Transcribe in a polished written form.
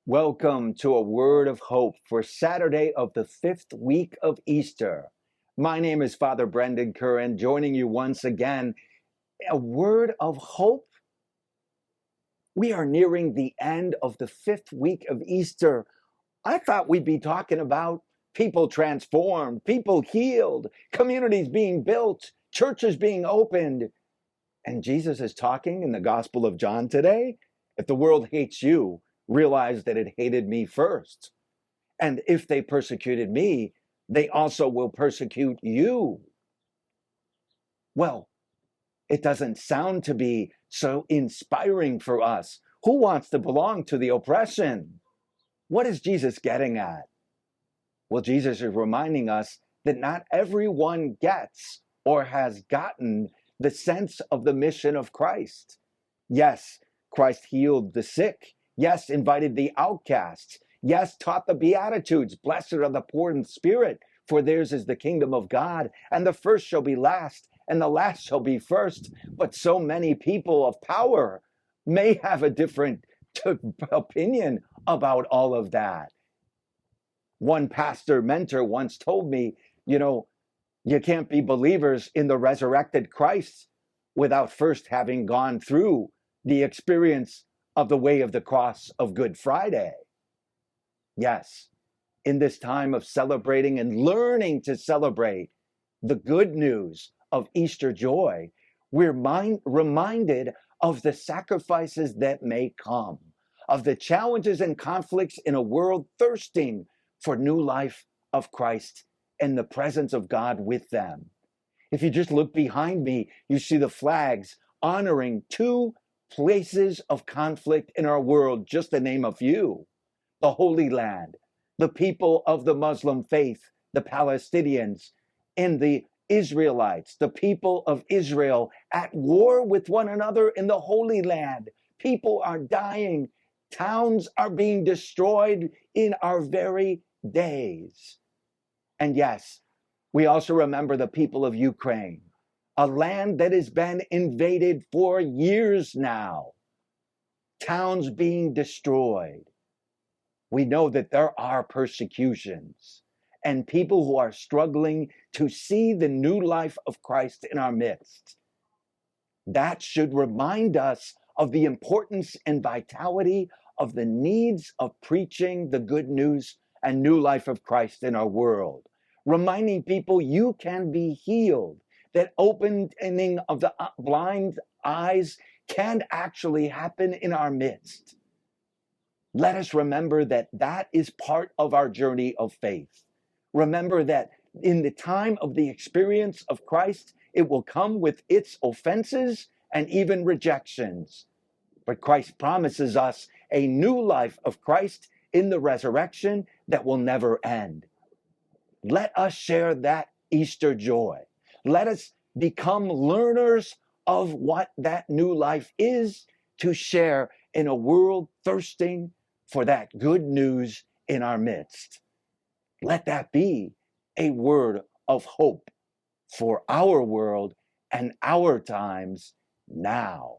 Welcome to a word of hope for Saturday of the fifth week of Easter. My name is Father Brendan Curran, joining you once again. A word of hope. We are nearing the end of the fifth week of Easter. I thought we'd be talking about people transformed, people healed, communities being built, churches being opened. And Jesus is talking in the Gospel of John today. If the world hates you, realize that it hated me first. And if they persecuted me, they also will persecute you. Well, it doesn't sound to be so inspiring for us. Who wants to belong to the oppression? What is Jesus getting at? Well, Jesus is reminding us that not everyone gets or has gotten the sense of the mission of Christ. Yes, Christ healed the sick. Yes, invited the outcasts. Yes, taught the Beatitudes. Blessed are the poor in spirit, for theirs is the kingdom of God. And the first shall be last, and the last shall be first. But so many people of power may have a different opinion about all of that. One pastor mentor once told me, you can't be believers in the resurrected Christ without first having gone through the experience of the way of the cross of Good Friday. Yes, in this time of celebrating and learning to celebrate the good news of Easter joy, we're reminded of the sacrifices that may come, of the challenges and conflicts in a world thirsting for new life of Christ and the presence of God with them. If you just look behind me, you see the flags honoring two places of conflict in our world, just to name a few. The Holy Land, the people of the Muslim faith, the Palestinians, and the Israelites, the people of Israel at war with one another in the Holy Land. People are dying. Towns are being destroyed in our very days. And yes, we also remember the people of Ukraine, a land that has been invaded for years now. Towns being destroyed. We know that there are persecutions and people who are struggling to see the new life of Christ in our midst. That should remind us of the importance and vitality of the needs of preaching the good news and new life of Christ in our world. Reminding people you can be healed, that opening of the blind eyes can actually happen in our midst. Let us remember that that is part of our journey of faith. Remember that in the time of the experience of Christ, it will come with its offenses and even rejections. But Christ promises us a new life of Christ in the resurrection that will never end. Let us share that Easter joy. Let us become learners of what that new life is to share in a world thirsting for that good news in our midst. Let that be a word of hope for our world and our times now.